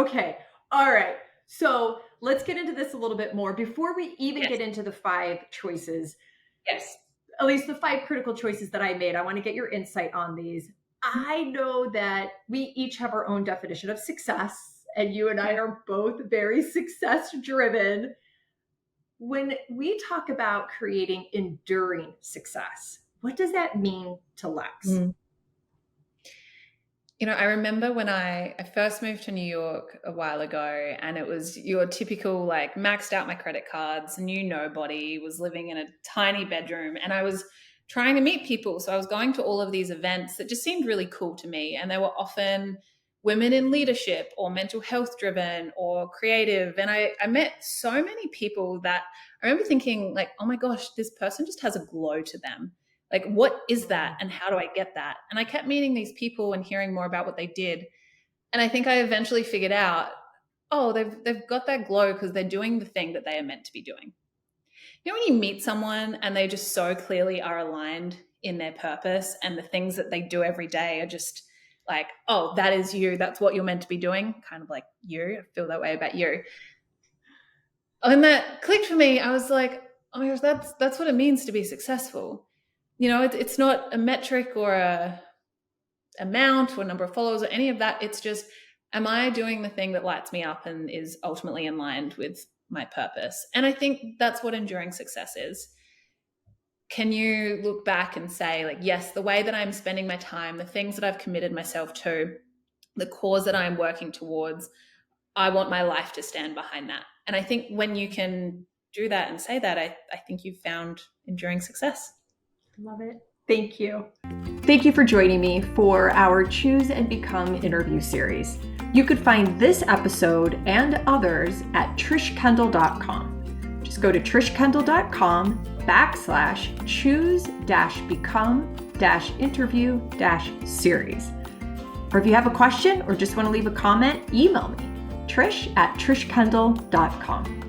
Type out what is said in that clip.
Okay. All right. So let's get into this a little bit more. Before we even Yes. get into the 5 choices, Yes. at least the 5 critical choices that I made, I want to get your insight on these. I know that we each have our own definition of success, and you and I are both very success driven. When we talk about creating enduring success, what does that mean to Lex? I remember when I first moved to New York a while ago, and it was your typical, like, maxed out my credit cards, knew nobody, was living in a tiny bedroom, and I was trying to meet people. So I was going to all of these events that just seemed really cool to me. And they were often women in leadership or mental health driven or creative. And I met so many people that I remember thinking, like, oh my gosh, this person just has a glow to them. Like, what is that? And how do I get that? And I kept meeting these people and hearing more about what they did. And I think I eventually figured out, oh, they've got that glow because they're doing the thing that they are meant to be doing. You know, when you meet someone and they just so clearly are aligned in their purpose, and the things that they do every day are just like, oh, that is you. That's what you're meant to be doing. Kind of like you. I feel that way about you. And that clicked for me. I was like, oh my gosh, that's what it means to be successful. You know, it's not a metric or a amount or number of followers or any of that. It's just, am I doing the thing that lights me up and is ultimately aligned with my purpose? And I think that's what enduring success is. Can you look back and say, like, yes, the way that I'm spending my time, the things that I've committed myself to, the cause that I'm working towards, I want my life to stand behind that. And I think when you can do that and say that, I think you've found enduring success. Love it. Thank you. Thank you for joining me for our Choose and Become interview series. You could find this episode and others at trishkendall.com. Just go to trishkendall.com/choose-become-interview-series. Or if you have a question or just want to leave a comment, email me, trish@trishkendall.com.